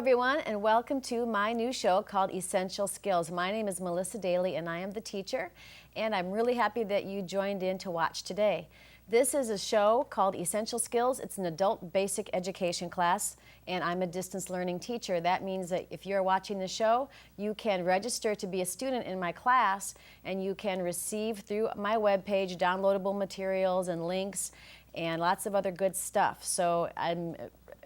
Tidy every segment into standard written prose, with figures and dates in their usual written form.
everyone, and welcome to my new show called Essential Skills. My name is Melissa Daly, and I am the teacher, and I'm really happy that you joined in to watch today. This is a show called Essential Skills. It's an adult basic education class, and I'm a distance learning teacher. That means that if you're watching the show, you can register to be a student in my class, and you can receive through my webpage downloadable materials and links and lots of other good stuff. So I'm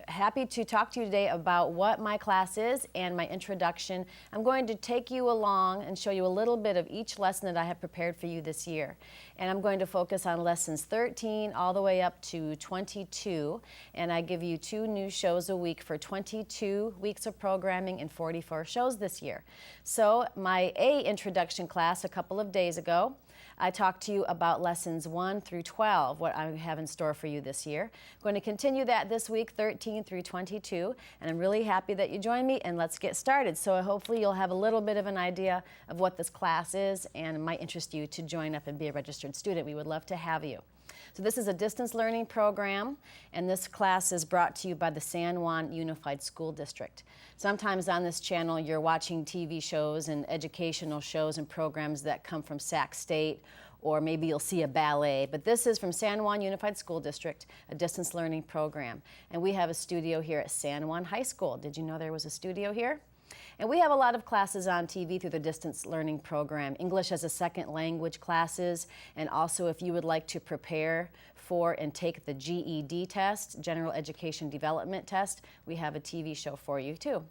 happy to talk to you today about what my class is and my introduction. I'm going to take you along and show you a little bit of each lesson that I have prepared for you this year. And I'm going to focus on lessons 13 all the way up to 22. And I give you 2 new shows a week for 22 weeks of programming and 44 shows this year. So my A introduction class a couple of days ago, I talked to you about lessons 1 through 12, what I have in store for you this year. I'm going to continue that this week, 13 through 22, and I'm really happy that you joined me, and let's get started. So hopefully you'll have a little bit of an idea of what this class is, and it might interest you to join up and be a registered student. We would love to have you. So this is a distance learning program, and this class is brought to you by the San Juan Unified School District. Sometimes on this channel you're watching TV shows and educational shows and programs that come from Sac State, or maybe you'll see a ballet, but this is from San Juan Unified School District, a distance learning program. And we have a studio here at San Juan High School. Did you know there was a studio here? And we have a lot of classes on TV through the distance learning program. English as a second language classes, and also if you would like to prepare for and take the GED test, General Education Development Test, we have a TV show for you too.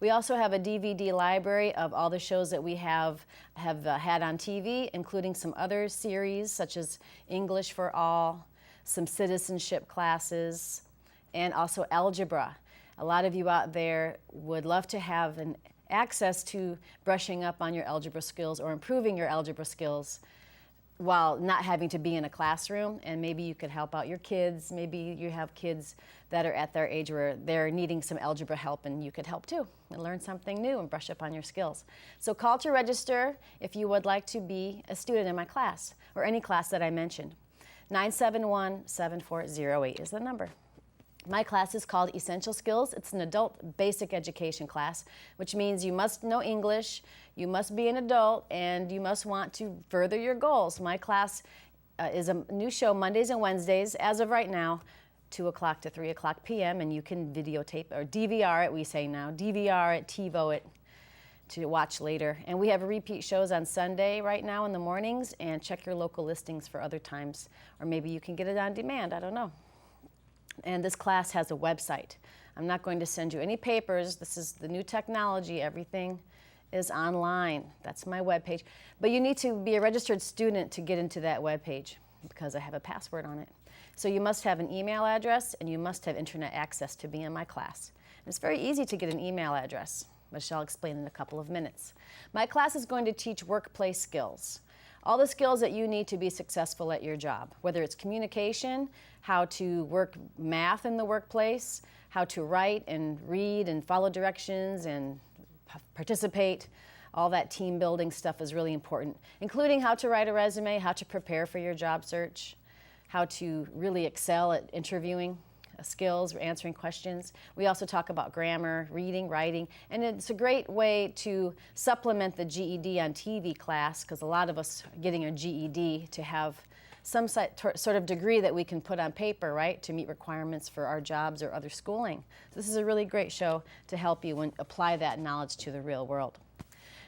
We also have a DVD library of all the shows that we have had on TV, including some other series such as English for All, some citizenship classes, and also algebra. A lot of you out there would love to have access to brushing up on your algebra skills or improving your algebra skills while not having to be in a classroom, and maybe you could help out your kids. Maybe you have kids that are at their age where they're needing some algebra help, and you could help too and learn something new and brush up on your skills. So call to register if you would like to be a student in my class or any class that I mentioned. 971-7408 is the number. My class is called Essential Skills. It's an adult basic education class, which means you must know English, you must be an adult, and you must want to further your goals. My class is a new show Mondays and Wednesdays, as of right now, 2 o'clock to 3 o'clock p.m., and you can videotape, or DVR it, we say now, DVR it, TiVo it, to watch later. And we have repeat shows on Sunday right now in the mornings, and check your local listings for other times, or maybe you can get it on demand, I don't know. And this class has a website. I'm not going to send you any papers. This is the new technology. Everything is online. That's my webpage. But you need to be a registered student to get into that webpage because I have a password on it. So you must have an email address, and you must have internet access to be in my class. And it's very easy to get an email address, which I'll explain in a couple of minutes. My class is going to teach workplace skills. All the skills that you need to be successful at your job, whether it's communication, how to work math in the workplace, how to write and read and follow directions and participate. All that team building stuff is really important, including how to write a resume, how to prepare for your job search, how to really excel at interviewing skills or answering questions. We also talk about grammar, reading, writing, and it's a great way to supplement the GED on TV class, because a lot of us are getting a GED to have some sort of degree that we can put on paper, right, to meet requirements for our jobs or other schooling. So this is a really great show to help you apply that knowledge to the real world.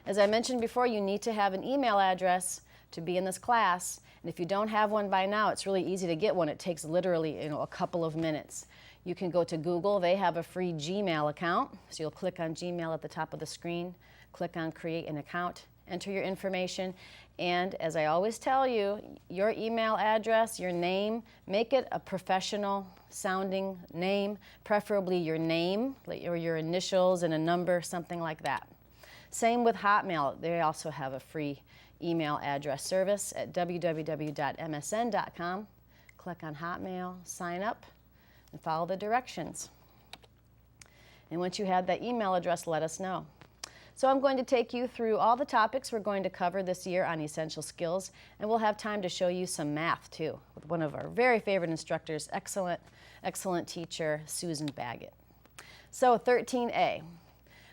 As I mentioned before, you need to have an email address to be in this class. And if you don't have one by now, it's really easy to get one. It takes literally, a couple of minutes. You can go to Google. They have a free Gmail account. So you'll click on Gmail at the top of the screen, click on Create an Account, enter your information. And as I always tell you, your email address, your name, make it a professional sounding name, preferably your name or your initials and a number, something like that. Same with Hotmail. They also have a free email address service at www.msn.com. Click on Hotmail, sign up, and follow the directions. And once you have that email address, let us know. So I'm going to take you through all the topics we're going to cover this year on Essential Skills, and we'll have time to show you some math too, with one of our very favorite instructors, excellent teacher, Susan Baggett. So 13A,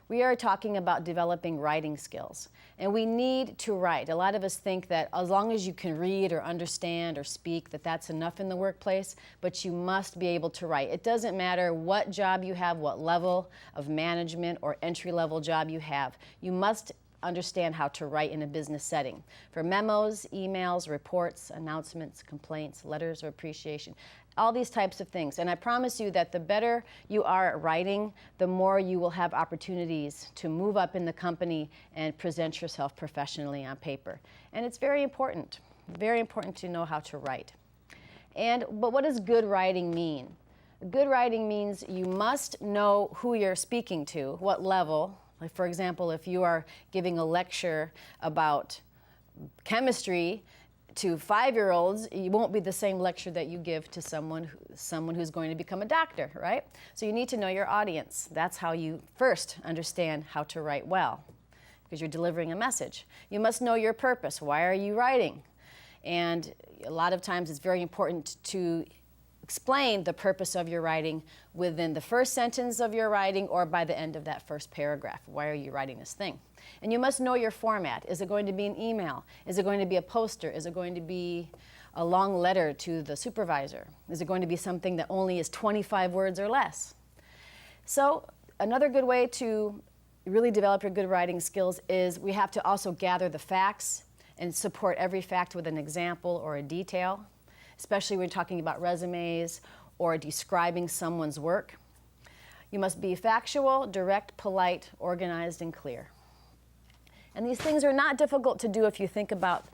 we are talking about developing writing skills. And we need to write. A lot of us think that as long as you can read or understand or speak, that that's enough in the workplace, but you must be able to write. It doesn't matter what job you have, what level of management or entry-level job you have. You must understand how to write in a business setting. For memos, emails, reports, announcements, complaints, letters of appreciation, all these types of things. And I promise you that the better you are at writing, the more you will have opportunities to move up in the company and present yourself professionally on paper. And it's very important to know how to write. But what does good writing mean? Good writing means you must know who you're speaking to, what level. Like for example, if you are giving a lecture about chemistry to 5-year-olds, it won't be the same lecture that you give to someone who's going to become a doctor, right? So you need to know your audience. That's how you first understand how to write well, because you're delivering a message. You must know your purpose. Why are you writing? And a lot of times it's very important to explain the purpose of your writing within the first sentence of your writing or by the end of that first paragraph. Why are you writing this thing? And you must know your format. Is it going to be an email? Is it going to be a poster? Is it going to be a long letter to the supervisor? Is it going to be something that only is 25 words or less? So another good way to really develop your good writing skills is we have to also gather the facts and support every fact with an example or a detail, especially when you're talking about resumes or describing someone's work. You must be factual, direct, polite, organized, and clear. And these things are not difficult to do if you think about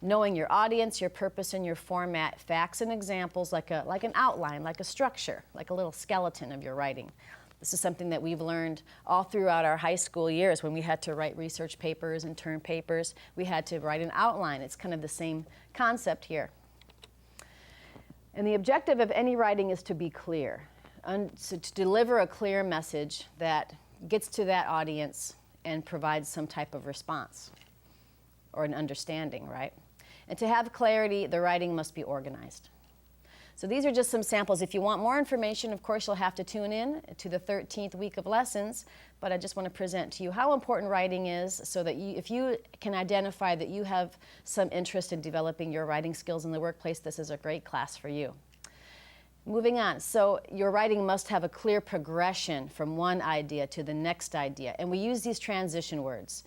knowing your audience, your purpose, and your format, facts and examples like an outline, like a structure, like a little skeleton of your writing. This is something that we've learned all throughout our high school years when we had to write research papers and term papers. We had to write an outline. It's kind of the same concept here. And the objective of any writing is to be clear, so to deliver a clear message that gets to that audience and provides some type of response or an understanding, right? And to have clarity, the writing must be organized. So these are just some samples. If you want more information, of course, you'll have to tune in to the 13th week of lessons, but I just want to present to you how important writing is so that if you can identify that you have some interest in developing your writing skills in the workplace, this is a great class for you. Moving on, so your writing must have a clear progression from one idea to the next idea, and we use these transition words.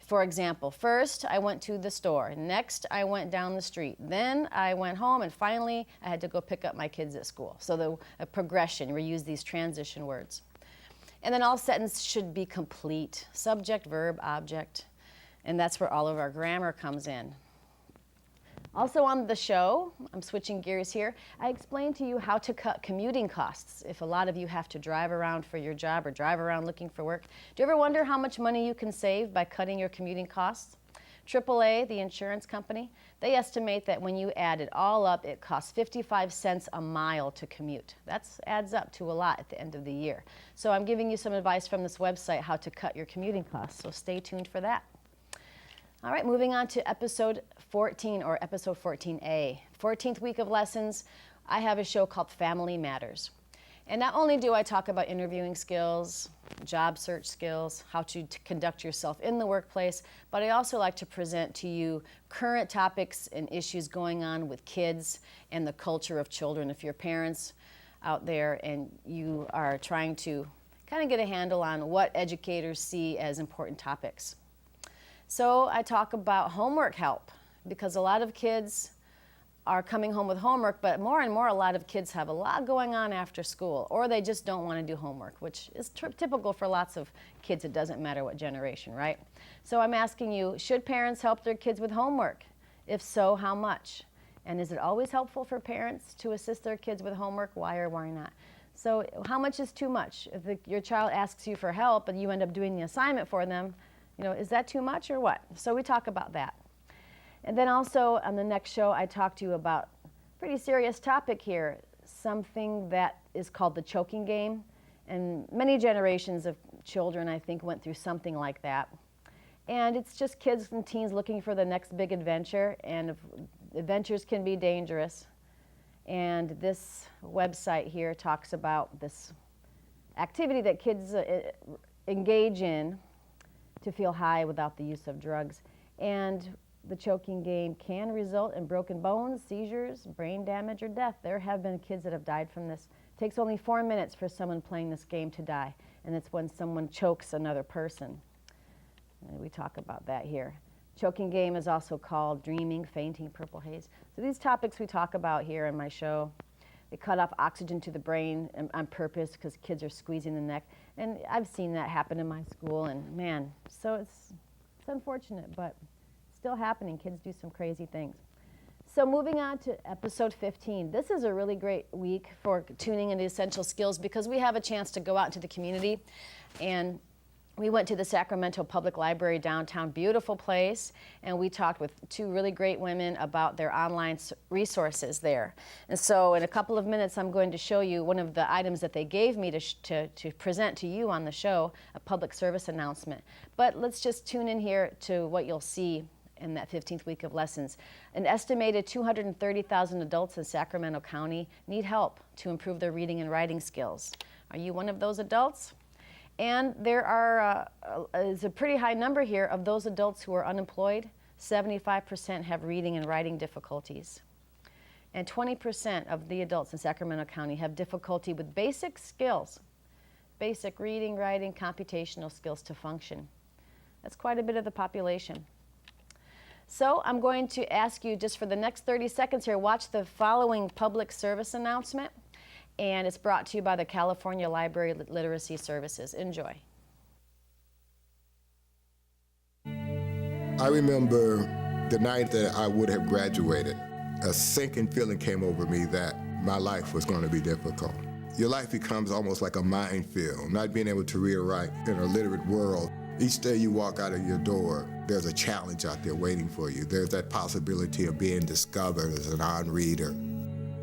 For example, first I went to the store, next I went down the street, then I went home, and finally I had to go pick up my kids at school. So a progression, we use these transition words. And then all sentences should be complete, subject, verb, object, and that's where all of our grammar comes in. Also on the show, I'm switching gears here, I explained to you how to cut commuting costs if a lot of you have to drive around for your job or drive around looking for work. Do you ever wonder how much money you can save by cutting your commuting costs? AAA, the insurance company, they estimate that when you add it all up, it costs 55 cents a mile to commute. That adds up to a lot at the end of the year. So I'm giving you some advice from this website how to cut your commuting costs, so stay tuned for that. All right, moving on to episode 14, or episode 14A. 14th week of lessons, I have a show called Family Matters. And not only do I talk about interviewing skills, job search skills, how to conduct yourself in the workplace, but I also like to present to you current topics and issues going on with kids and the culture of children. If you're parents out there and you are trying to kind of get a handle on what educators see as important topics. So I talk about homework help, because a lot of kids are coming home with homework, but more and more a lot of kids have a lot going on after school, or they just don't want to do homework, which is typical for lots of kids. It doesn't matter what generation, right? So I'm asking you, should parents help their kids with homework? If so, how much? And is it always helpful for parents to assist their kids with homework? Why or why not? So how much is too much? If your child asks you for help and you end up doing the assignment for them, is that too much or what? So we talk about that. And then also on the next show, I talk to you about a pretty serious topic here, something that is called the choking game. And many generations of children, I think, went through something like that. And it's just kids and teens looking for the next big adventure, and adventures can be dangerous. And this website here talks about this activity that kids engage in to feel high without the use of drugs. And the choking game can result in broken bones, seizures, brain damage, or death. There have been kids that have died from this. It takes only 4 minutes for someone playing this game to die, and it's when someone chokes another person. And we talk about that here. Choking game is also called dreaming, fainting, purple haze. So these topics we talk about here in my show, they cut off oxygen to the brain on purpose because kids are squeezing the neck. And I've seen that happen in my school, and man, so it's unfortunate, but still happening. Kids do some crazy things. So moving on to episode 15. This is a really great week for tuning into Essential Skills because we have a chance to go out into the community, and we went to the Sacramento Public Library downtown, beautiful place, and we talked with two really great women about their online resources there. And so in a couple of minutes, I'm going to show you one of the items that they gave me to present to you on the show, a public service announcement. But let's just tune in here to what you'll see in that 15th week of lessons. An estimated 230,000 adults in Sacramento County need help to improve their reading and writing skills. Are you one of those adults? And there is a pretty high number here of those adults who are unemployed. 75% have reading and writing difficulties. And 20% of the adults in Sacramento County have difficulty with basic skills, basic reading, writing, computational skills to function. That's quite a bit of the population. So I'm going to ask you just for the next 30 seconds here, watch the following public service announcement. And it's brought to you by the California Library Literacy Services. Enjoy. I remember the night that I would have graduated, a sinking feeling came over me that my life was going to be difficult. Your life becomes almost like a minefield, not being able to read or write in a literate world. Each day you walk out of your door, there's a challenge out there waiting for you. There's that possibility of being discovered as a non-reader.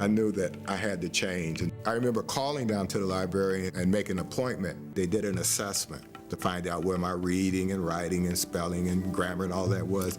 I knew that I had to change. And I remember calling down to the library and making an appointment. They did an assessment to find out where my reading and writing and spelling and grammar and all that was.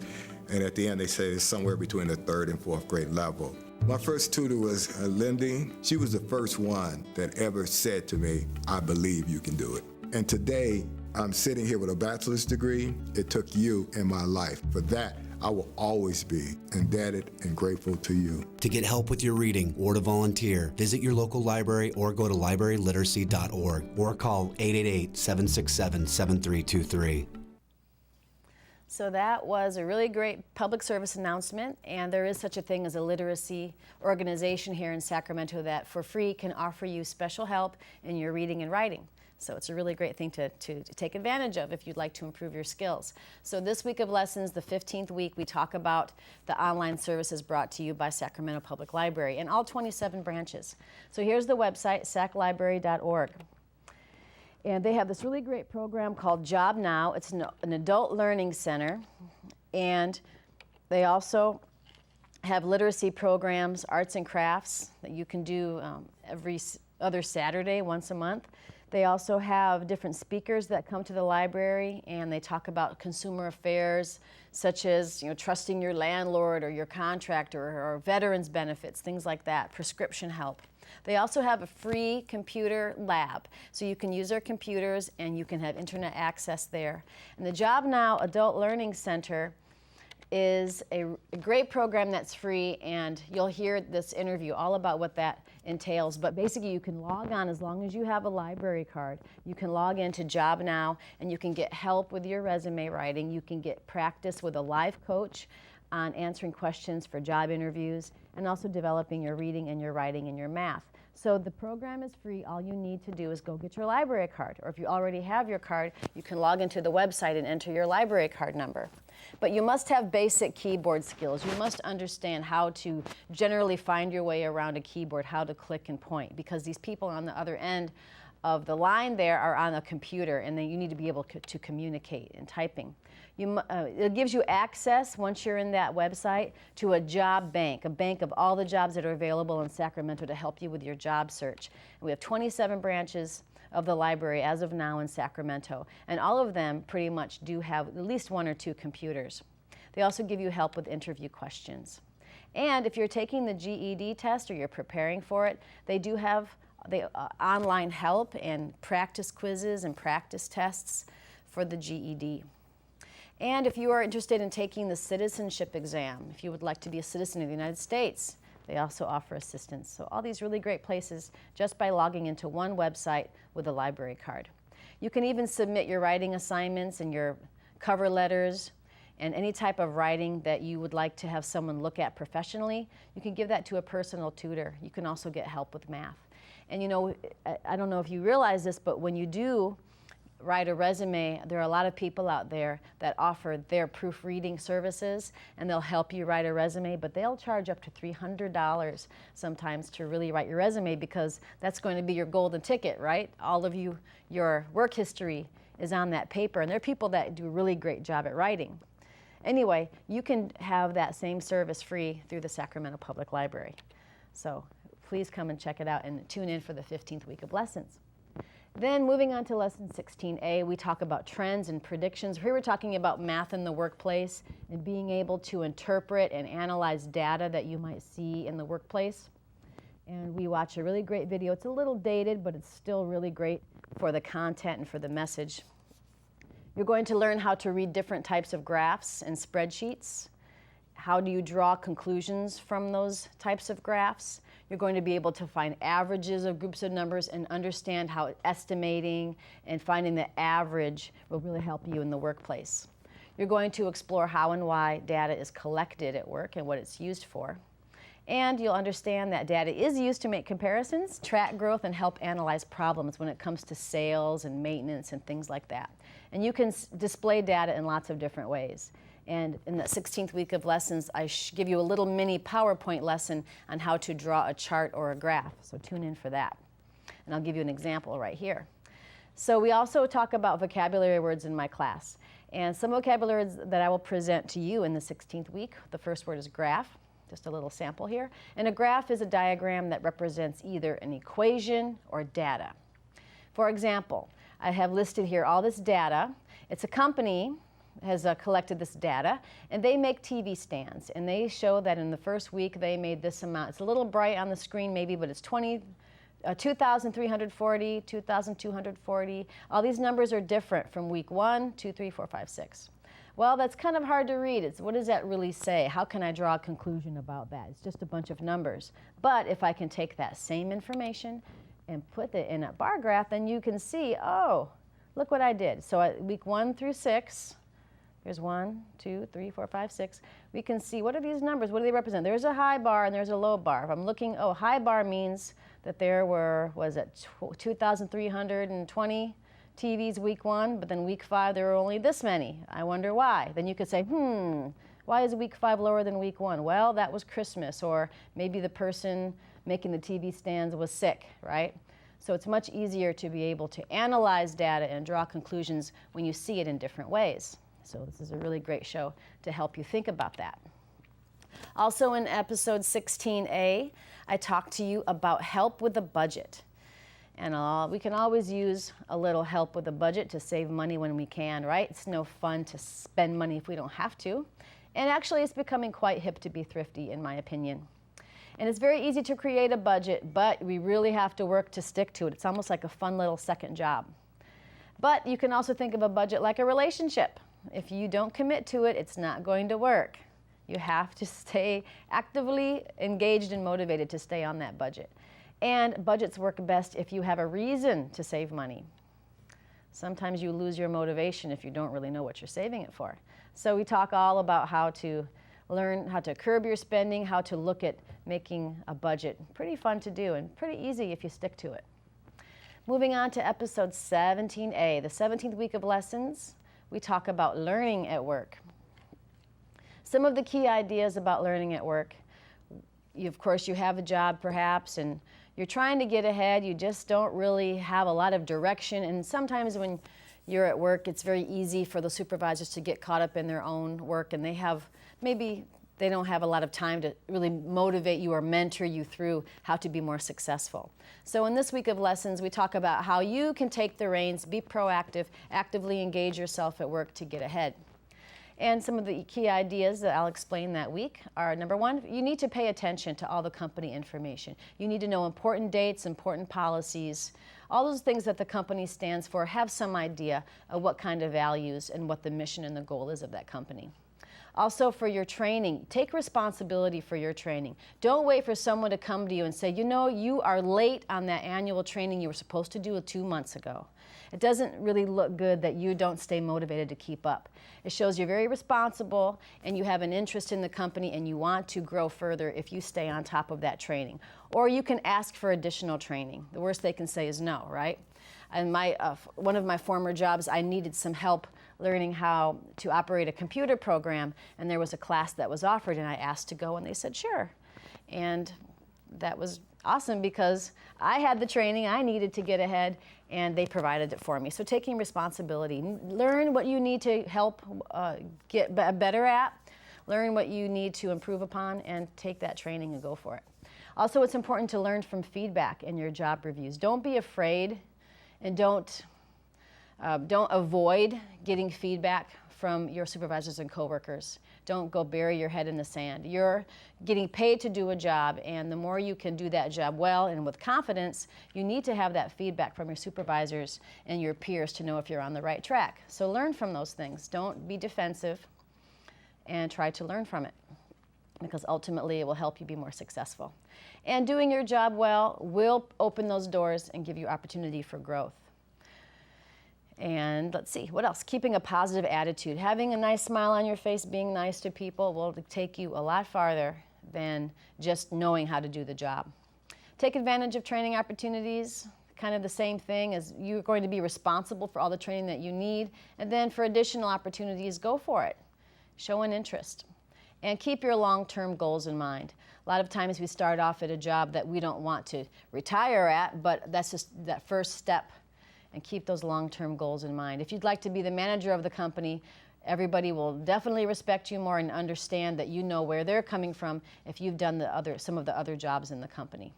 And at the end, they said it's somewhere between the 3rd and 4th grade level. My first tutor was Lindy. She was the first one that ever said to me, I believe you can do it. And today, I'm sitting here with a bachelor's degree. It took you in my life. For that, I will always be indebted and grateful to you. To get help with your reading or to volunteer, visit your local library or go to libraryliteracy.org or call 888-767-7323. So that was a really great public service announcement, and there is such a thing as a literacy organization here in Sacramento that for free can offer you special help in your reading and writing. So it's a really great thing to take advantage of if you'd like to improve your skills. So this week of lessons, the 15th week, we talk about the online services brought to you by Sacramento Public Library in all 27 branches. So here's the website, saclibrary.org. And they have this really great program called Job Now. It's an adult learning center. And they also have literacy programs, arts and crafts that you can do every other Saturday, once a month. They also have different speakers that come to the library, and they talk about consumer affairs, such as trusting your landlord or your contractor or veterans benefits, things like that, prescription help. They also have a free computer lab, so you can use their computers and you can have internet access there. And the Job Now Adult Learning Center is a great program that's free, and you'll hear this interview all about what that entails. But basically, you can log on as long as you have a library card. You can log into Job Now, and you can get help with your resume writing. You can get practice with a live coach on answering questions for job interviews, and also developing your reading and your writing and your math. So the program is free. All you need to do is go get your library card. Or if you already have your card, you can log into the website and enter your library card number. But you must have basic keyboard skills. You must understand how to generally find your way around a keyboard, how to click and point, because these people on the other end of the line there are on a computer, and then you need to be able to communicate in typing. It gives you access, once you're in that website, to a job bank, a bank of all the jobs that are available in Sacramento to help you with your job search. And we have 27 branches of the library as of now in Sacramento, and all of them pretty much do have at least 1 or 2 computers. They also give you help with interview questions. And if you're taking the GED test or you're preparing for it, they do have online help and practice quizzes and practice tests for the GED. And if you are interested in taking the citizenship exam, if you would like to be a citizen of the United States, they also offer assistance. So all these really great places just by logging into one website with a library card. You can even submit your writing assignments and your cover letters and any type of writing that you would like to have someone look at professionally. You can give that to a personal tutor. You can also get help with math. And you know, I don't know if you realize this, but when you do write a resume, there are a lot of people out there that offer their proofreading services, and they'll help you write a resume, but they'll charge up to $300 sometimes to really write your resume, because that's going to be your golden ticket, right? All of your work history is on that paper, and there are people that do a really great job at writing. Anyway, you can have that same service free through the Sacramento Public Library. So please come and check it out and tune in for the 15th week of lessons. Then moving on to lesson 16A, we talk about trends and predictions. Here we're talking about math in the workplace and being able to interpret and analyze data that you might see in the workplace. And we watch a really great video. It's a little dated, but it's still really great for the content and for the message. You're going to learn how to read different types of graphs and spreadsheets. How do you draw conclusions from those types of graphs? You're going to be able to find averages of groups of numbers and understand how estimating and finding the average will really help you in the workplace. You're going to explore how and why data is collected at work and what it's used for. And you'll understand that data is used to make comparisons, track growth, and help analyze problems when it comes to sales and maintenance and things like that. And you can display data in lots of different ways. And in the 16th week of lessons, I give you a little mini PowerPoint lesson on how to draw a chart or a graph. So tune in for that. And I'll give you an example right here. So we also talk about vocabulary words in my class. And some vocabulary words that I will present to you in the 16th week. The first word is graph, just a little sample here. And a graph is a diagram that represents either an equation or data. For example, I have listed here all this data. It's a company has collected this data, and they make TV stands, and they show that in the first week they made this amount. It's a little bright on the screen maybe, but it's 2,340, 2,240. All these numbers are different from week 1, 2, 3, 4, 5, 6. Well, that's kind of hard to read. What does that really say? How can I draw a conclusion about that? It's just a bunch of numbers. But if I can take that same information and put it in a bar graph, then you can see, oh, look what I did. So at week 1 through 6, there's 1, 2, 3, 4, 5, 6. We can see, what are these numbers? What do they represent? There's a high bar and there's a low bar. If I'm looking, oh, high bar means that there were, 2,320 TVs week 1, but then week 5 there were only this many. I wonder why. Then you could say, why is week 5 lower than week 1? Well, that was Christmas, or maybe the person making the TV stands was sick, right? So it's much easier to be able to analyze data and draw conclusions when you see it in different ways. So this is a really great show to help you think about that. Also in episode 16A, I talked to you about help with the budget. And we can always use a little help with the budget to save money when we can, right? It's no fun to spend money if we don't have to. And actually, it's becoming quite hip to be thrifty, in my opinion. And it's very easy to create a budget, but we really have to work to stick to it. It's almost like a fun little second job. But you can also think of a budget like a relationship. If you don't commit to it, it's not going to work. You have to stay actively engaged and motivated to stay on that budget. And budgets work best if you have a reason to save money. Sometimes you lose your motivation if you don't really know what you're saving it for. So we talk all about how to learn how to curb your spending, how to look at making a budget. Pretty fun to do and pretty easy if you stick to it. Moving on to episode 17A, the 17th week of lessons, we talk about learning at work. Some of the key ideas about learning at work. Of course, you have a job perhaps, and you're trying to get ahead. You just don't really have a lot of direction. And sometimes when you're at work, it's very easy for the supervisors to get caught up in their own work, and maybe they don't have a lot of time to really motivate you or mentor you through how to be more successful. So in this week of lessons, we talk about how you can take the reins, be proactive, actively engage yourself at work to get ahead. And some of the key ideas that I'll explain that week are, number one, you need to pay attention to all the company information. You need to know important dates, important policies, all those things that the company stands for. Have some idea of what kind of values and what the mission and the goal is of that company. Also, for your training, take responsibility for your training. Don't wait for someone to come to you and say, you know, you are late on that annual training you were supposed to do 2 months ago. It doesn't really look good that you don't stay motivated to keep up. It shows you're very responsible and you have an interest in the company and you want to grow further if you stay on top of that training. Or you can ask for additional training. The worst they can say is no, right? And one of my former jobs, I needed some help learning how to operate a computer program, and there was a class that was offered, and I asked to go, and they said sure. And that was awesome because I had the training I needed to get ahead, and they provided it for me. So taking responsibility, learn what you need to help get better at, learn what you need to improve upon, and take that training and go for it. Also, it's important to learn from feedback in your job reviews. Don't be afraid, and don't avoid getting feedback from your supervisors and coworkers. Don't go bury your head in the sand. You're getting paid to do a job, and the more you can do that job well and with confidence, you need to have that feedback from your supervisors and your peers to know if you're on the right track. So learn from those things. Don't be defensive, and try to learn from it, because ultimately it will help you be more successful. And doing your job well will open those doors and give you opportunity for growth. And let's see, what else? Keeping a positive attitude. Having a nice smile on your face, being nice to people will take you a lot farther than just knowing how to do the job. Take advantage of training opportunities, kind of the same thing as you're going to be responsible for all the training that you need. And then for additional opportunities, go for it. Show an interest. And keep your long-term goals in mind. A lot of times we start off at a job that we don't want to retire at, but that's just that first step. And keep those long-term goals in mind. If you'd like to be the manager of the company, everybody will definitely respect you more and understand that you know where they're coming from if you've done some of the other jobs in the company.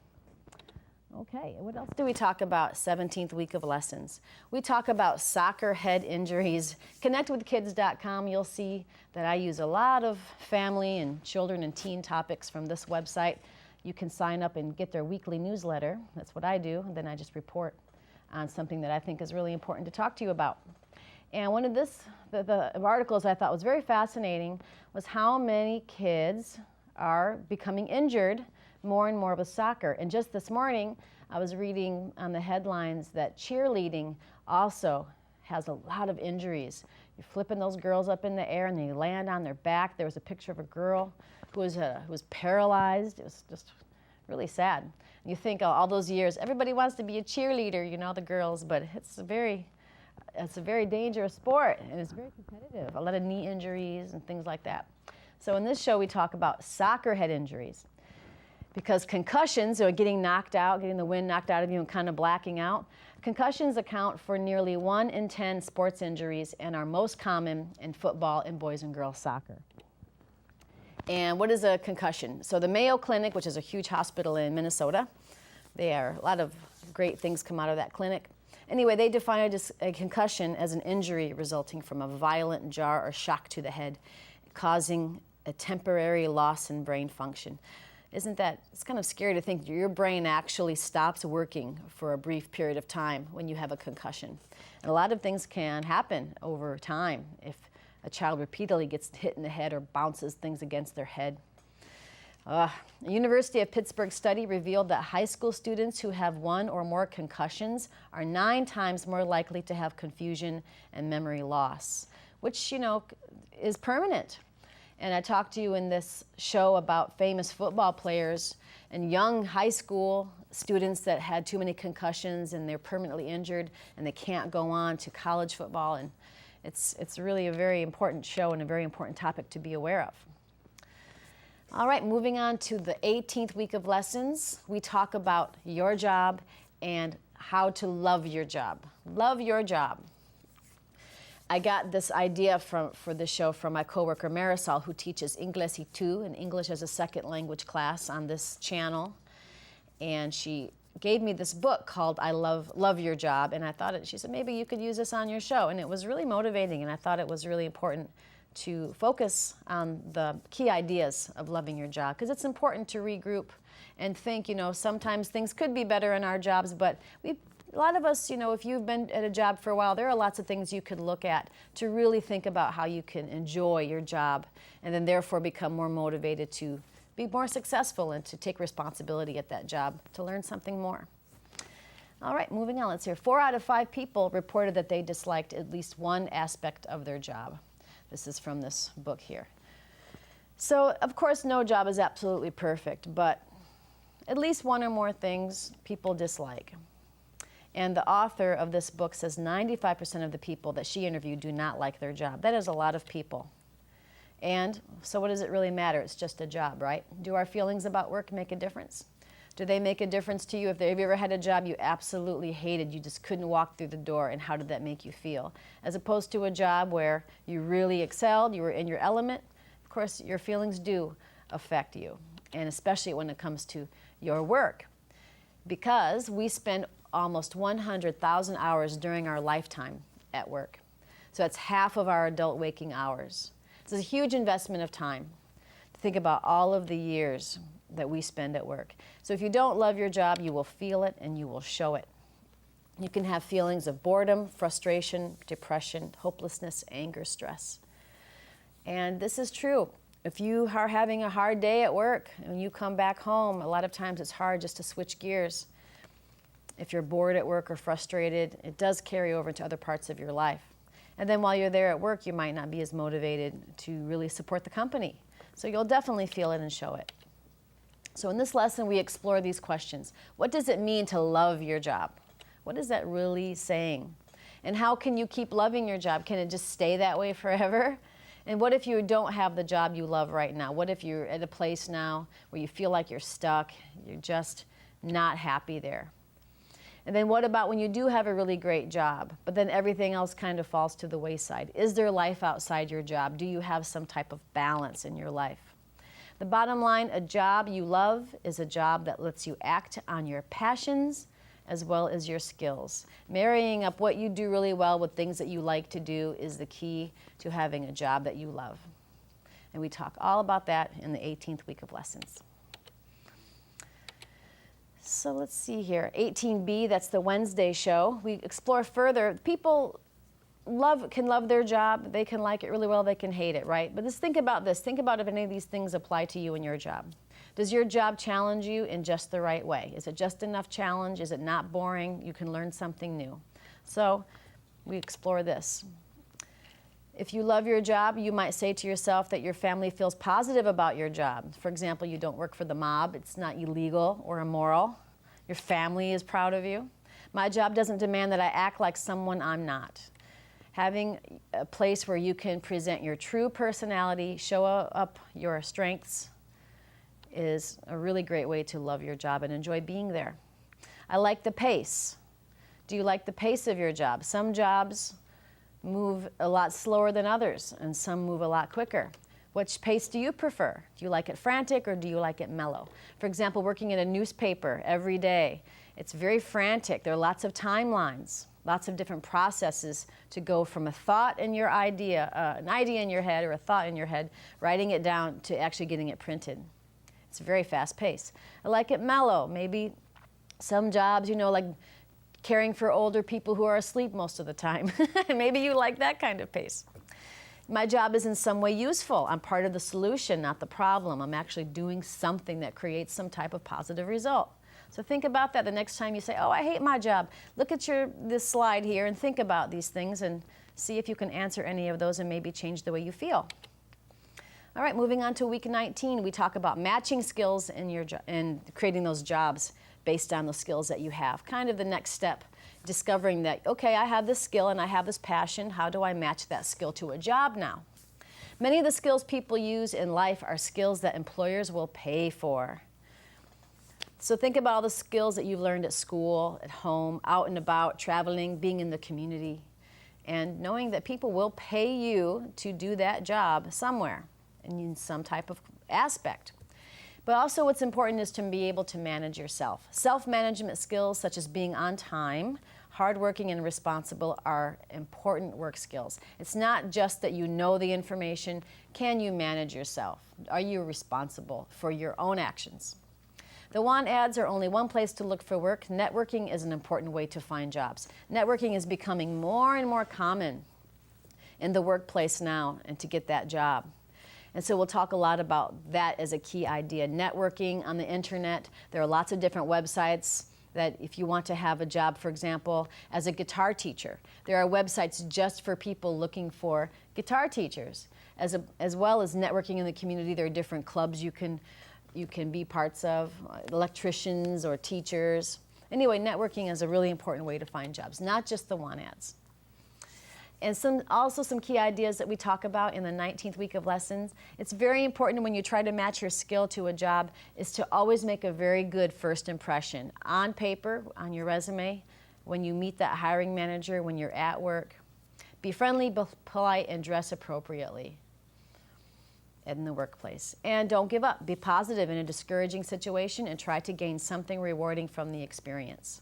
Okay, what else do we talk about 17th week of lessons? We talk about soccer head injuries. ConnectWithKids.com, you'll see that I use a lot of family and children and teen topics from this website. You can sign up and get their weekly newsletter. That's what I do, and then I just report on something that I think is really important to talk to you about. And one of the articles I thought was very fascinating was how many kids are becoming injured more and more with soccer. And just this morning, I was reading on the headlines that cheerleading also has a lot of injuries. You're flipping those girls up in the air and they land on their back. There was a picture of a girl who was paralyzed. It was just really sad. You think all those years, everybody wants to be a cheerleader, you know, the girls, but it's a very dangerous sport, and it's very competitive. A lot of knee injuries and things like that. So in this show, we talk about soccer head injuries, because concussions, or getting knocked out, getting the wind knocked out of you and kind of blacking out, concussions account for nearly 1 in 10 sports injuries and are most common in football and boys and girls soccer. And what is a concussion? So the Mayo Clinic, which is a huge hospital in Minnesota, a lot of great things come out of that clinic. Anyway, they define a concussion as an injury resulting from a violent jar or shock to the head, causing a temporary loss in brain function. Isn't that, it's kind of scary to think your brain actually stops working for a brief period of time when you have a concussion. And a lot of things can happen over time if a child repeatedly gets hit in the head or bounces things against their head. A University of Pittsburgh study revealed that high school students who have 1 or more concussions are 9 times more likely to have confusion and memory loss, which, you know, is permanent. And I talked to you in this show about famous football players and young high school students that had too many concussions and they're permanently injured and they can't go on to college football. And it's really a very important show and a very important topic to be aware of. All right, moving on to the 18th week of lessons, we talk about your job and how to love your job. Love your job. I got this idea for this show from my coworker Marisol, who teaches Inglés y Tú, an English as a second language class on this channel. And she gave me this book called I Love Your Job, and I thought she said, maybe you could use this on your show. And it was really motivating, and I thought it was really important to focus on the key ideas of loving your job, because it's important to regroup and think, sometimes things could be better in our jobs, but a lot of us, if you've been at a job for a while, there are lots of things you could look at to really think about how you can enjoy your job and then therefore become more motivated to be more successful and to take responsibility at that job, to learn something more. All right, moving on, let's hear. 4 out of 5 people reported that they disliked at least one aspect of their job. This is from this book here. So, of course, no job is absolutely perfect, but at least one or more things people dislike. And the author of this book says 95% of the people that she interviewed do not like their job. That is a lot of people. And so what does it really matter? It's just a job, right? Do our feelings about work make a difference? Do they make a difference to you? Have you ever had a job you absolutely hated, you just couldn't walk through the door, and how did that make you feel? As opposed to a job where you really excelled, you were in your element, of course, your feelings do affect you, and especially when it comes to your work, because we spend almost 100,000 hours during our lifetime at work. So that's half of our adult waking hours. It's a huge investment of time to think about all of the years that we spend at work. So if you don't love your job, you will feel it and you will show it. You can have feelings of boredom, frustration, depression, hopelessness, anger, stress. And this is true. If you are having a hard day at work and you come back home, a lot of times it's hard just to switch gears. If you're bored at work or frustrated, it does carry over into other parts of your life. And then while you're there at work, you might not be as motivated to really support the company. So you'll definitely feel it and show it. So in this lesson, we explore these questions. What does it mean to love your job? What is that really saying? And how can you keep loving your job? Can it just stay that way forever? And what if you don't have the job you love right now? What if you're at a place now where you feel like you're stuck, you're just not happy there? And then what about when you do have a really great job, but then everything else kind of falls to the wayside? Is there life outside your job? Do you have some type of balance in your life? The bottom line, a job you love is a job that lets you act on your passions as well as your skills. Marrying up what you do really well with things that you like to do is the key to having a job that you love. And we talk all about that in the 18th week of lessons. So let's see here, 18B, that's the Wednesday show. We explore further. People can love their job, they can like it really well, they can hate it, right? But just think about this. Think about if any of these things apply to you in your job. Does your job challenge you in just the right way? Is it just enough challenge? Is it not boring? You can learn something new. So we explore this. If you love your job, you might say to yourself that your family feels positive about your job. For example, you don't work for the mob. It's not illegal or immoral. Your family is proud of you. My job doesn't demand that I act like someone I'm not. Having a place where you can present your true personality, show up your strengths, is a really great way to love your job and enjoy being there. I like the pace. Do you like the pace of your job? Some jobs move a lot slower than others, and some move a lot quicker. Which pace do you prefer? Do you like it frantic or do you like it mellow? For example, working in a newspaper every day, it's very frantic. There are lots of timelines, lots of different processes to go from a thought in your idea, an idea in your head or a thought in your head, writing it down to actually getting it printed. It's a very fast pace. I like it mellow. Maybe some jobs, like caring for older people who are asleep most of the time. Maybe you like that kind of pace. My job is in some way useful. I'm part of the solution, not the problem. I'm actually doing something that creates some type of positive result. So think about that the next time you say, oh, I hate my job. Look at this slide here and think about these things and see if you can answer any of those and maybe change the way you feel. All right, moving on to week 19, we talk about matching skills in creating those jobs based on the skills that you have. Kind of the next step, discovering that, okay, I have this skill and I have this passion. How do I match that skill to a job now? Many of the skills people use in life are skills that employers will pay for. So think about all the skills that you've learned at school, at home, out and about, traveling, being in the community, and knowing that people will pay you to do that job somewhere in some type of aspect. But also what's important is to be able to manage yourself. Self-management skills such as being on time, Hardworking and responsible are important work skills. It's not just that you know the information. Can you manage yourself? Are you responsible for your own actions? The want ads are only one place to look for work. Networking is an important way to find jobs. Networking is becoming more and more common in the workplace now and to get that job. And so we'll talk a lot about that as a key idea. Networking on the internet. There are lots of different websites that if you want to have a job, for example, as a guitar teacher, there are websites just for people looking for guitar teachers. As well as networking in the community, there are different clubs you can be parts of, electricians or teachers. Anyway, networking is a really important way to find jobs, not just the want ads. And also some key ideas that we talk about in the 19th week of lessons. It's very important when you try to match your skill to a job is to always make a very good first impression on paper, on your resume, when you meet that hiring manager, when you're at work. Be friendly, polite, and dress appropriately in the workplace. And don't give up. Be positive in a discouraging situation and try to gain something rewarding from the experience.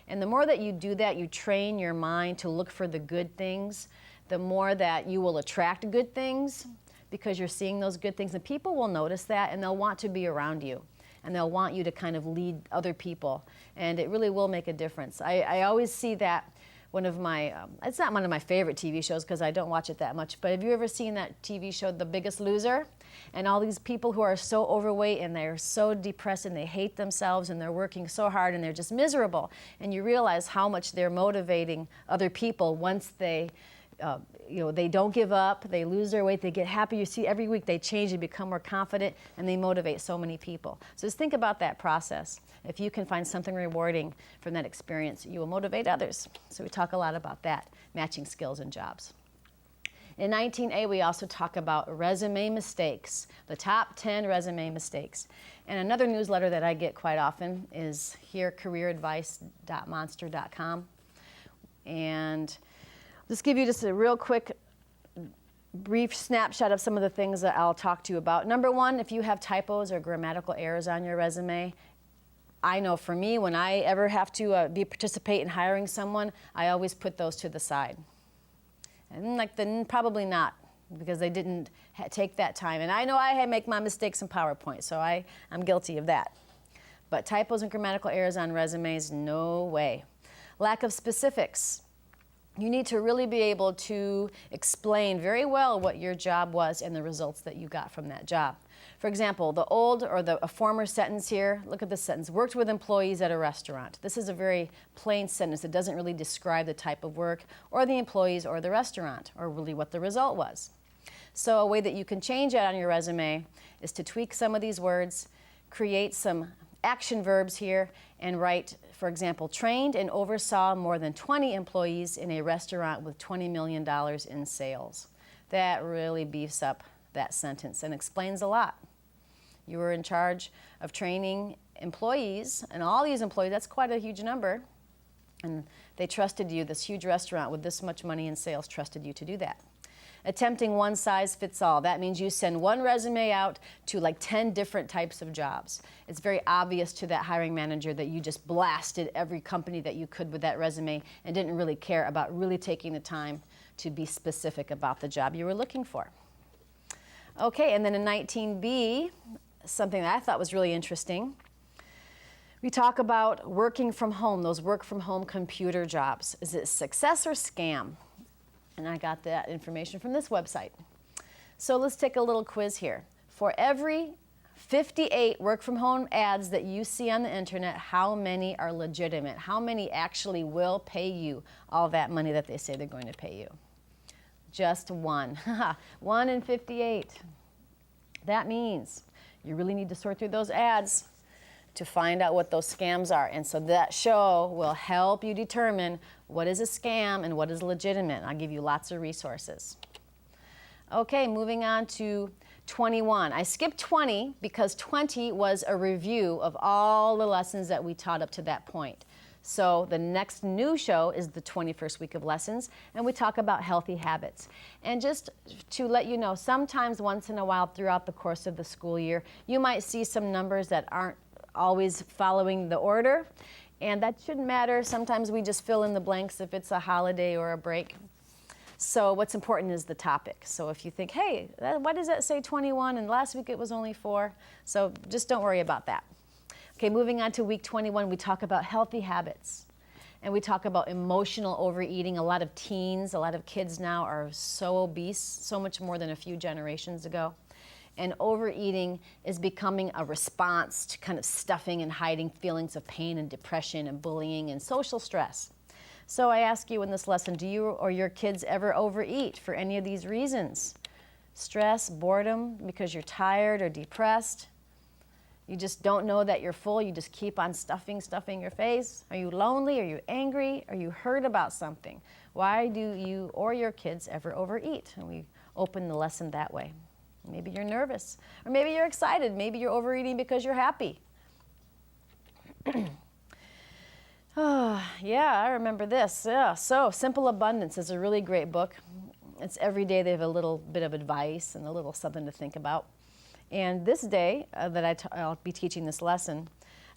And the more that you do that, you train your mind to look for the good things, the more that you will attract good things because you're seeing those good things. And people will notice that and they'll want to be around you. And they'll want you to kind of lead other people. And it really will make a difference. I always see that one of my, it's not one of my favorite TV shows because I don't watch it that much, but have you ever seen that TV show, The Biggest Loser? And all these people who are so overweight and they're so depressed and they hate themselves and they're working so hard and they're just miserable. And you realize how much they're motivating other people once they, they don't give up, they lose their weight, they get happy. You see every week they change, they become more confident, and they motivate so many people. So just think about that process. If you can find something rewarding from that experience, you will motivate others. So we talk a lot about that, matching skills and jobs. In 19A, we also talk about resume mistakes, the top 10 resume mistakes. And another newsletter that I get quite often is here, careeradvice.monster.com. And just give you just a real quick, brief snapshot of some of the things that I'll talk to you about. Number one, if you have typos or grammatical errors on your resume, I know for me, when I ever have to participate in hiring someone, I always put those to the side. And then probably not, because they didn't take that time. And I know I make my mistakes in PowerPoint, so I'm guilty of that. But typos and grammatical errors on resumes, no way. Lack of specifics. You need to really be able to explain very well what your job was and the results that you got from that job. For example, a former sentence here, look at this sentence, worked with employees at a restaurant. This is a very plain sentence that doesn't really describe the type of work or the employees or the restaurant or really what the result was. So a way that you can change that on your resume is to tweak some of these words, create some action verbs here, and write, for example, trained and oversaw more than 20 employees in a restaurant with $20 million in sales. That really beefs up that sentence and explains a lot. You were in charge of training employees, and all these employees, that's quite a huge number, and they trusted you. This huge restaurant with this much money in sales trusted you to do that. Attempting one size fits all. That means you send one resume out to like 10 different types of jobs. It's very obvious to that hiring manager that you just blasted every company that you could with that resume and didn't really care about really taking the time to be specific about the job you were looking for. Okay, and then in 19B, something that I thought was really interesting, we talk about working from home, those work from home computer jobs. Is it success or scam? And I got that information from this website. So let's take a little quiz here. For every 58 work from home ads that you see on the internet, how many are legitimate? How many actually will pay you all that money that they say they're going to pay you? Just one. 1 in 58. That means you really need to sort through those ads to find out what those scams are. And so that show will help you determine what is a scam and what is legitimate. I'll give you lots of resources. Okay, moving on to 21. I skipped 20 because 20 was a review of all the lessons that we taught up to that point. So the next new show is the 21st week of lessons, and we talk about healthy habits. And just to let you know, sometimes once in a while throughout the course of the school year, you might see some numbers that aren't always following the order. And that shouldn't matter. Sometimes we just fill in the blanks if it's a holiday or a break. So what's important is the topic. So if you think, hey, why does that say 21 and last week it was only 4? So just don't worry about that. Okay, moving on to week 21, we talk about healthy habits. And we talk about emotional overeating. A lot of teens, a lot of kids now are so obese, so much more than a few generations ago. And overeating is becoming a response to kind of stuffing and hiding feelings of pain and depression and bullying and social stress. So I ask you in this lesson, do you or your kids ever overeat for any of these reasons? Stress, boredom, because you're tired or depressed? You just don't know that you're full, you just keep on stuffing your face? Are you lonely? Are you angry? Are you hurt about something? Why do you or your kids ever overeat? And we open the lesson that way. Maybe you're nervous, or maybe you're excited. Maybe you're overeating because you're happy. Oh, yeah, I remember this. Yeah, so Simple Abundance is a really great book. It's every day they have a little bit of advice and a little something to think about. And this day that I'll be teaching this lesson,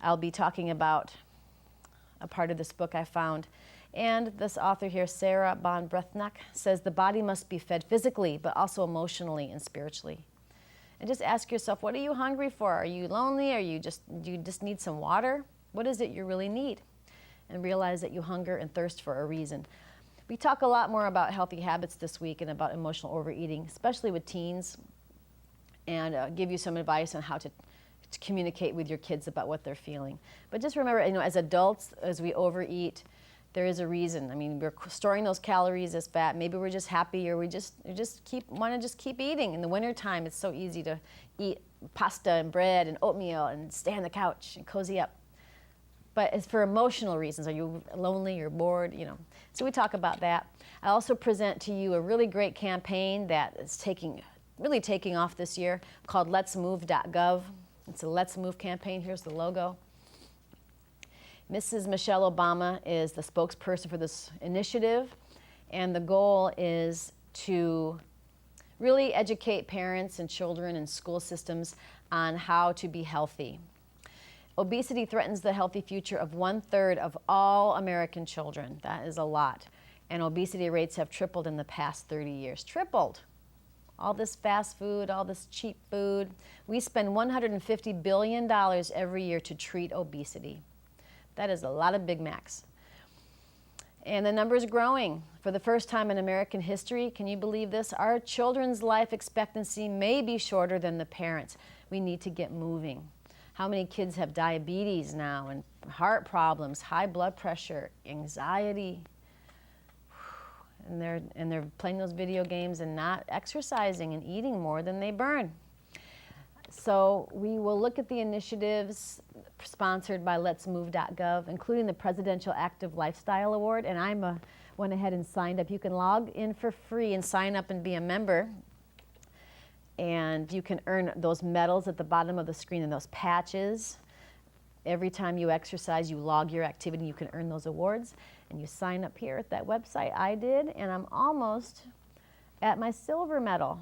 I'll be talking about a part of this book I found. And this author here, Sarah Bon Brethnak, says the body must be fed physically, but also emotionally and spiritually. And just ask yourself, what are you hungry for? Are you lonely? Do you just need some water? What is it you really need? And realize that you hunger and thirst for a reason. We talk a lot more about healthy habits this week and about emotional overeating, especially with teens, and give you some advice on how to communicate with your kids about what they're feeling. But just remember, as adults, as we overeat, there is a reason. I mean, we're storing those calories as fat. Maybe we're just happy, or we just want to keep eating. In the wintertime, it's so easy to eat pasta and bread and oatmeal and stay on the couch and cozy up. But it's for emotional reasons. Are you lonely? You're bored? So we talk about that. I also present to you a really great campaign that is really taking off this year called letsmove.gov. It's a Let's Move campaign. Here's the logo. Mrs. Michelle Obama is the spokesperson for this initiative, and the goal is to really educate parents and children and school systems on how to be healthy. Obesity threatens the healthy future of 1/3 of all American children. That is a lot. And obesity rates have tripled in the past 30 years. Tripled. All this fast food, all this cheap food. We spend $150 billion every year to treat obesity. That is a lot of Big Macs. And the number is growing. For the first time in American history, can you believe this? Our children's life expectancy may be shorter than the parents. We need to get moving. How many kids have diabetes now and heart problems, high blood pressure, anxiety? And they're playing those video games and not exercising and eating more than they burn. So we will look at the initiatives sponsored by letsmove.gov, including the Presidential Active Lifestyle Award, and I went ahead and signed up. You can log in for free and sign up and be a member, and you can earn those medals at the bottom of the screen and those patches. Every time you exercise, you log your activity, you can earn those awards, and you sign up here at that website. I did, and I'm almost at my silver medal.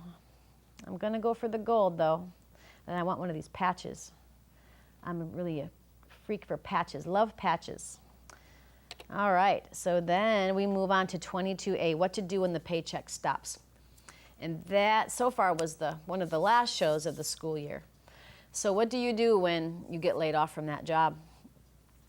I'm going to go for the gold, though. And I want one of these patches. I'm really a freak for patches, love patches. All right, so then we move on to 22A, what to do when the paycheck stops. And that, so far, was one of the last shows of the school year. So what do you do when you get laid off from that job?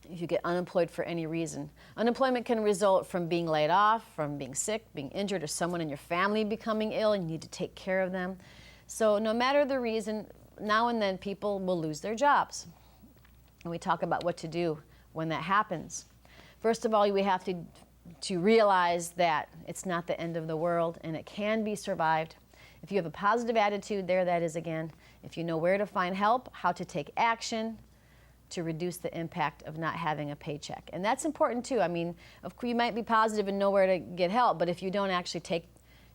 If you get unemployed for any reason. Unemployment can result from being laid off, from being sick, being injured, or someone in your family becoming ill and you need to take care of them. So no matter the reason, now and then people will lose their jobs. And we talk about what to do when that happens. First of all, we have to realize that it's not the end of the world and it can be survived. If you have a positive attitude, there that is again. If you know where to find help, how to take action to reduce the impact of not having a paycheck. And that's important too. I mean, you might be positive and know where to get help, but if you don't actually take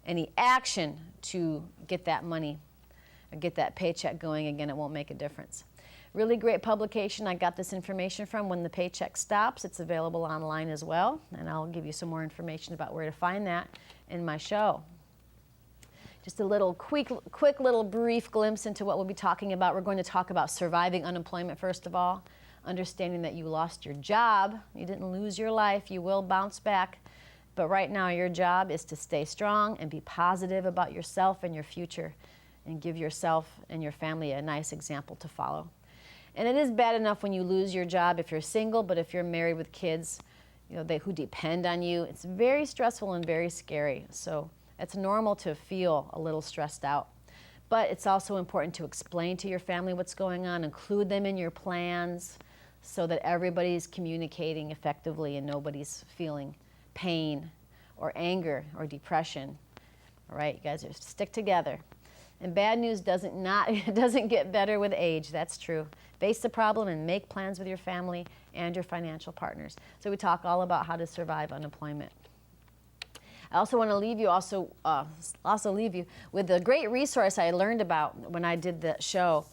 any action to get that money or get that paycheck going again, it won't make a difference. Really great publication I got this information from, When the Paycheck Stops. It's available online as well, and I'll give you some more information about where to find that in my show. Just a little quick little brief glimpse into what we'll be talking about. We're going to talk about surviving unemployment first of all. understanding that you lost your job. You didn't lose your life. You will bounce back. But right now, your job is to stay strong and be positive about yourself and your future and give yourself and your family a nice example to follow. And it is bad enough when you lose your job if you're single, but if you're married with kids, who depend on you, it's very stressful and very scary. So it's normal to feel a little stressed out. But it's also important to explain to your family what's going on, include them in your plans so that everybody's communicating effectively and nobody's feeling pain or anger or depression. All right, you guys stick together. And bad news doesn't get better with age, that's true. Face the problem and make plans with your family and your financial partners. So we talk all about how to survive unemployment. I also want to leave you with a great resource I learned about when I did the show.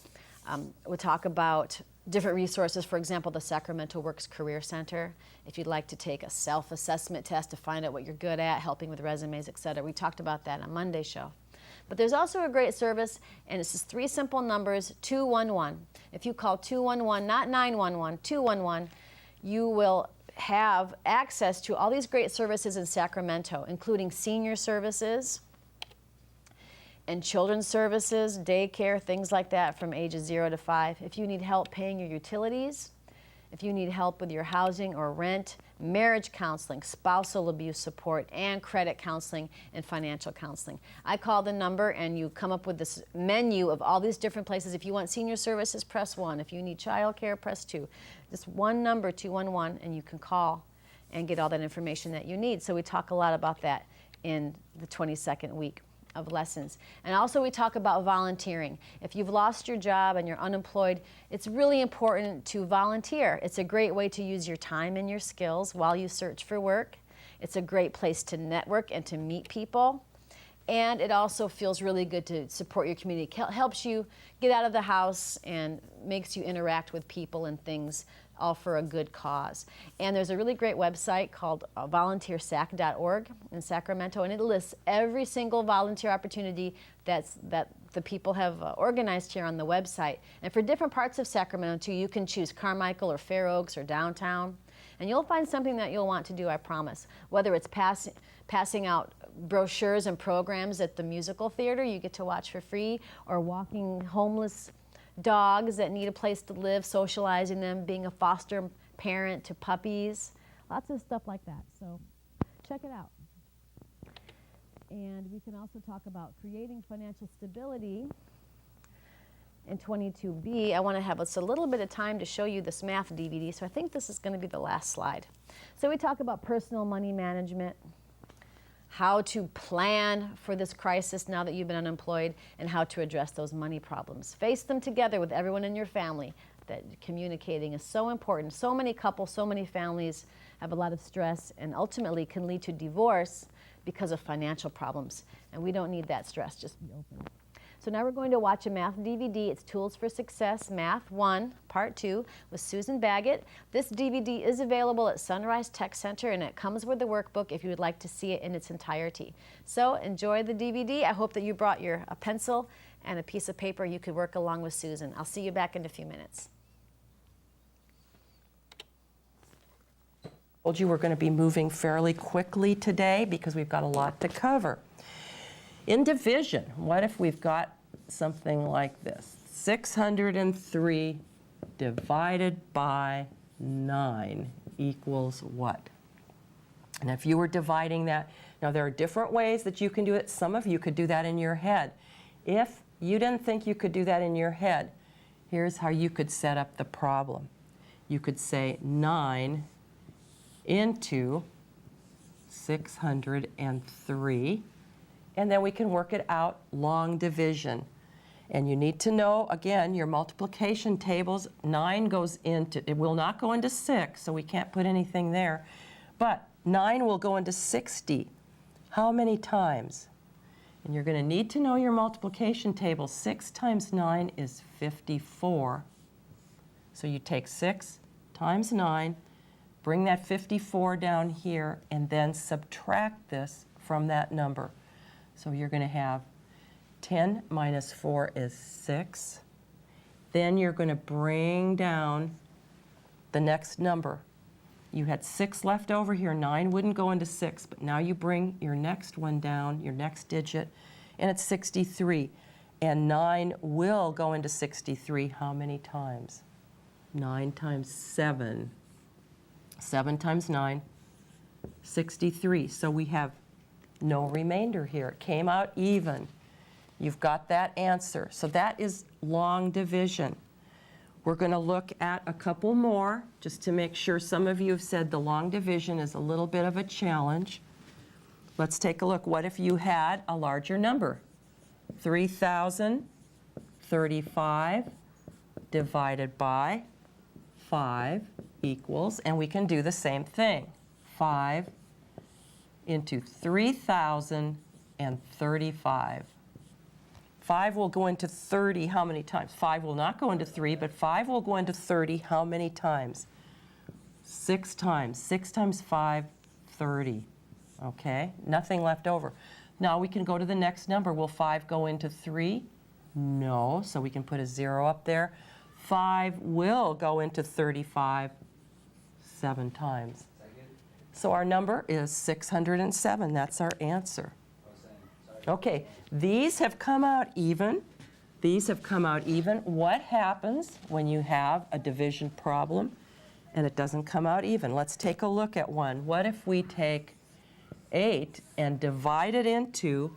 We'll talk about different resources, for example, the Sacramento Works Career Center. If you'd like to take a self-assessment test to find out what you're good at, helping with resumes, etc. We talked about that on Monday's show. But there's also a great service, and it's just 3 simple numbers, 211. If you call 211, not 911, 211, you will have access to all these great services in Sacramento, including senior services and children's services, daycare, things like that from ages 0 to 5. If you need help paying your utilities, if you need help with your housing or rent, marriage counseling, spousal abuse support, and credit counseling and financial counseling. I call the number and you come up with this menu of all these different places. If you want senior services, press 1. If you need child care, press 2. Just one number, 211, and you can call and get all that information that you need. So we talk a lot about that in the 22nd week of lessons. And also we talk about volunteering. If you've lost your job and you're unemployed, it's really important to volunteer. It's a great way to use your time and your skills while you search for work. It's a great place to network and to meet people. And it also feels really good to support your community. It helps you get out of the house and makes you interact with people and things, all for a good cause. And there's a really great website called volunteersac.org in Sacramento, and it lists every single volunteer opportunity that the people have organized here on the website. And for different parts of Sacramento too, you can choose Carmichael or Fair Oaks or downtown, and you'll find something that you'll want to do, I promise. Whether it's passing out brochures and programs at the musical theater you get to watch for free, or walking homeless dogs that need a place to live, socializing them, being a foster parent to puppies, lots of stuff like that. So check it out. And we can also talk about creating financial stability in 22B. I want to have a little bit of time to show you this math DVD, so I think this is going to be the last slide. So we talk about personal money management, how to plan for this crisis now that you've been unemployed, and how to address those money problems. Face them together with everyone in your family. That communicating is so important. So many couples, so many families have a lot of stress and ultimately can lead to divorce because of financial problems. And we don't need that stress, just be open. So now we're going to watch a math DVD. It's Tools for Success, Math 1, Part 2, with Susan Baggett. This DVD is available at Sunrise Tech Center, and it comes with the workbook if you would like to see it in its entirety. So enjoy the DVD. I hope that you brought a pencil and a piece of paper you could work along with Susan. I'll see you back in a few minutes. Told you we're going to be moving fairly quickly today because we've got a lot to cover. In division, what if we've got something like this? 603 divided by 9 equals what? And if you were dividing that, now there are different ways that you can do it. Some of you could do that in your head. If you didn't think you could do that in your head, here's how you could set up the problem. You could say 9 into 603. And then we can work it out long division. And you need to know, again, your multiplication tables, 9 goes into, it will not go into 6, so we can't put anything there. But 9 will go into 60. How many times? And you're going to need to know your multiplication table. 6 times 9 is 54. So you take 6 times 9, bring that 54 down here, and then subtract this from that number. So you're going to have 10 minus 4 is 6. Then you're going to bring down the next number. You had 6 left over here. 9 wouldn't go into 6, but now you bring your next one down, your next digit, and it's 63. And 9 will go into 63 how many times? 9 times 7. 7 times 9, 63. So we have no remainder here. It came out even. You've got that answer. So that is long division. We're going to look at a couple more just to make sure. Some of you have said the long division is a little bit of a challenge. Let's take a look. What if you had a larger number? 3,035 divided by 5 equals, and we can do the same thing. 5 into 3,035. 5 will go into 30 how many times? 5 will not go into 3, but 5 will go into 30 how many times? 6 times. 6 times 5, 30. Okay? Nothing left over. Now we can go to the next number. Will 5 go into 3? No, so we can put a 0 up there. 5 will go into 35 7 times. So our number is 607. That's our answer. Okay, these have come out even. These have come out even. What happens when you have a division problem and it doesn't come out even? Let's take a look at one. What if we take 8 and divide it into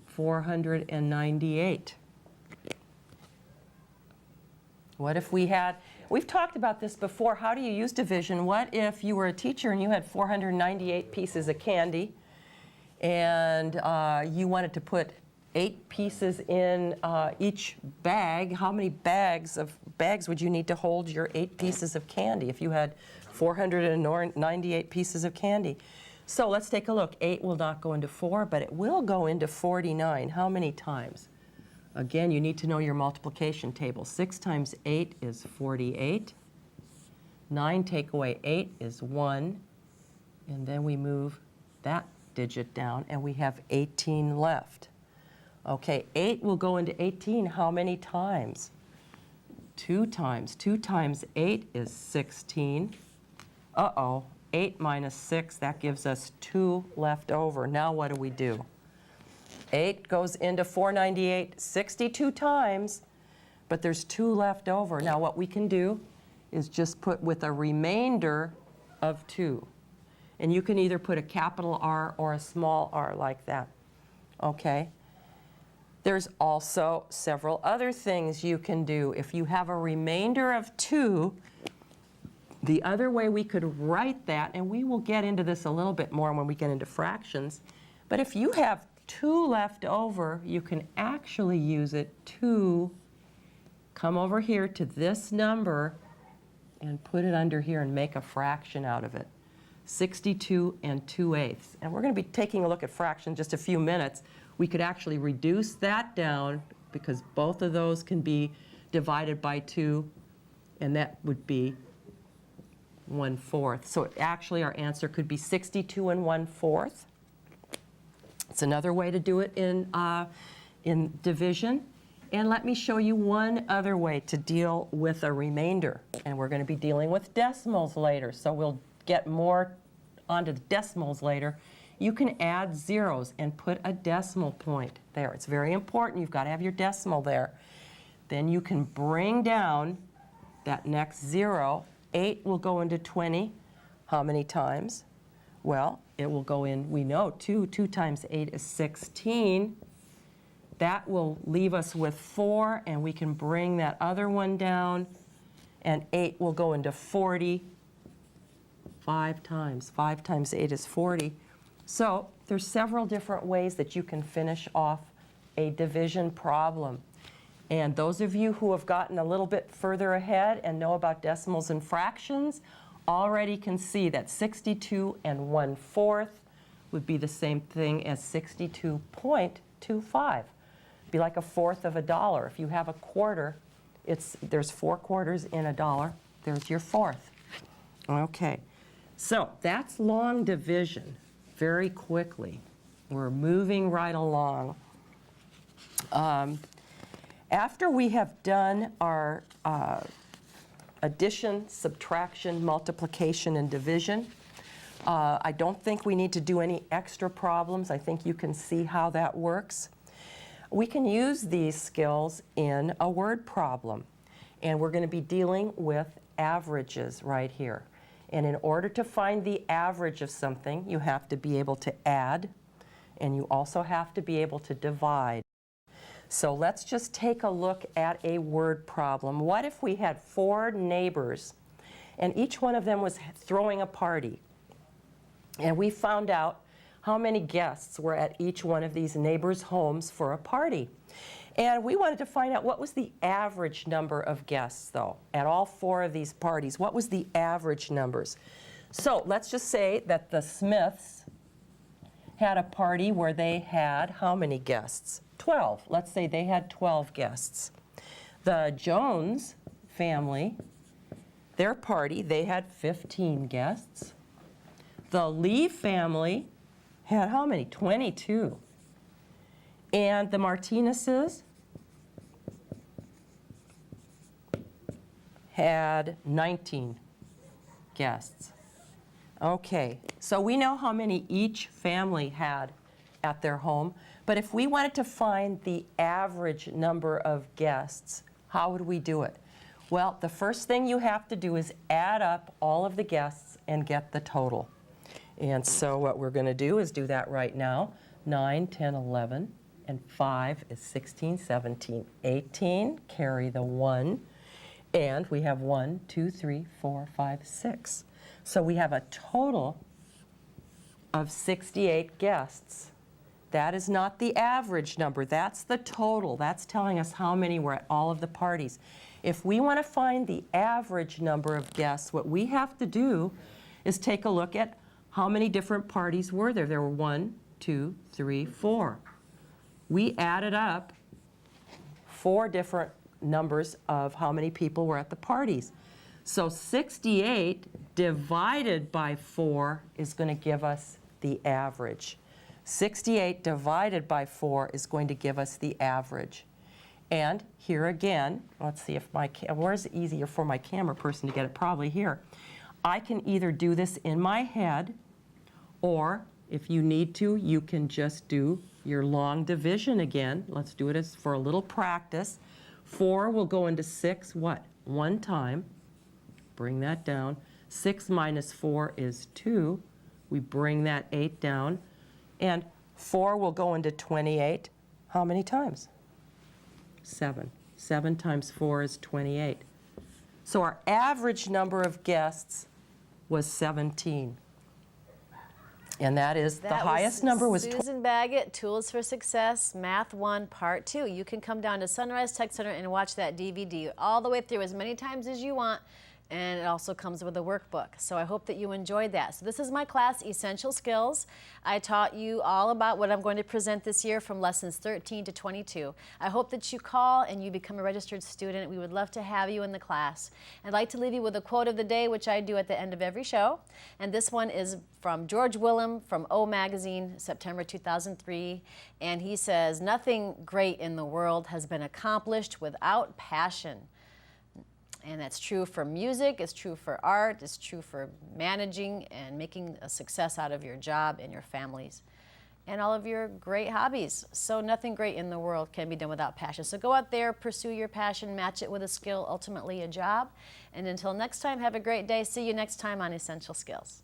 498? What if we had, we've talked about this before, how do you use division? What if you were a teacher and you had 498 pieces of candy and you wanted to put 8 pieces in each bag? How many bags would you need to hold your 8 pieces of candy if you had 498 pieces of candy? So let's take a look. 8 will not go into 4, but it will go into 49. How many times? Again, you need to know your multiplication table. 6 times 8 is 48. 9 take away 8 is 1. And then we move that digit down, and we have 18 left. Okay, 8 will go into 18 how many times? 2 times. 2 times 8 is 16. Uh-oh, 8 minus 6, that gives us 2 left over. Now what do? 8 goes into 498 62 times, but there's 2 left over. Now what we can do is just put with a remainder of 2. And you can either put a capital R or a small r like that. Okay? There's also several other things you can do. If you have a remainder of 2, the other way we could write that, and we will get into this a little bit more when we get into fractions, but if you have 2 left over, you can actually use it to come over here to this number and put it under here and make a fraction out of it. 62 and 2/8. And we're going to be taking a look at fractions in just a few minutes. We could actually reduce that down because both of those can be divided by 2, and that would be 1/4. So actually our answer could be 62 and 1/4. It's another way to do it in division. And let me show you one other way to deal with a remainder. And we're going to be dealing with decimals later, so we'll get more onto the decimals later. You can add zeros and put a decimal point there. It's very important. You've got to have your decimal there. Then you can bring down that next 0. 8 will go into 20. How many times? Well, it will go in, we know, 2. 2 times 8 is 16. That will leave us with 4, and we can bring that other one down, and 8 will go into 40 5 times. 5 times 8 is 40. So there's several different ways that you can finish off a division problem. And those of you who have gotten a little bit further ahead and know about decimals and fractions already can see that 62 and 1/4 would be the same thing as 62.25. Be like a fourth of a dollar. If you have a quarter, there's 4 quarters in a dollar. There's your fourth. Okay, so that's long division. Very quickly, we're moving right along. After we have done our addition, subtraction, multiplication, and division. I don't think we need to do any extra problems. I think you can see how that works. We can use these skills in a word problem, and we're going to be dealing with averages right here. And in order to find the average of something, you have to be able to add, and you also have to be able to divide. So let's just take a look at a word problem. What if we had 4 neighbors, and each one of them was throwing a party? And we found out how many guests were at each one of these neighbors' homes for a party. And we wanted to find out what was the average number of guests, though, at all 4 of these parties. What was the average numbers? So let's just say that the Smiths had a party where they had how many guests? 12. Let's say they had 12 guests. The Jones family, their party, they had 15 guests. The Lee family had how many? 22. And the Martinezes had 19 guests. Okay, so we know how many each family had at their home, but if we wanted to find the average number of guests, how would we do it? Well, the first thing you have to do is add up all of the guests and get the total. And so what we're going to do is do that right now. 9, 10, 11, and 5 is 16, 17, 18. Carry the 1. And we have 1, 2, 3, 4, 5, 6. So we have a total of 68 guests. That is not the average number. That's the total. That's telling us how many were at all of the parties. If we want to find the average number of guests, what we have to do is take a look at how many different parties were there. There were 1, 2, 3, 4. We added up 4 different numbers of how many people were at the parties. So 68 divided by 4 is going to give us the average. 68 divided by 4 is going to give us the average. And here again, let's see if where's it easier for my camera person to get it? Probably here. I can either do this in my head, or if you need to, you can just do your long division again. Let's do it as for a little practice. 4 will go into 6, what? 1 time. Bring that down. 6 minus 4 is 2. We bring that 8 down. And 4 will go into 28. How many times? 7. 7 times 4 is 28. So our average number of guests was 17. And that is the highest number was Susan Baggett, Tools for Success, Math 1, Part 2. You can come down to Sunrise Tech Center and watch that DVD all the way through as many times as you want. And it also comes with a workbook. So I hope that you enjoyed that. So this is my class, Essential Skills. I taught you all about what I'm going to present this year from lessons 13 to 22. I hope that you call and you become a registered student. We would love to have you in the class. I'd like to leave you with a quote of the day, which I do at the end of every show. And this one is from George Willem from O Magazine, September 2003. And he says, "Nothing great in the world has been accomplished without passion." And that's true for music, it's true for art, it's true for managing and making a success out of your job and your families and all of your great hobbies. So nothing great in the world can be done without passion. So go out there, pursue your passion, match it with a skill, ultimately a job. And until next time, have a great day. See you next time on Essential Skills.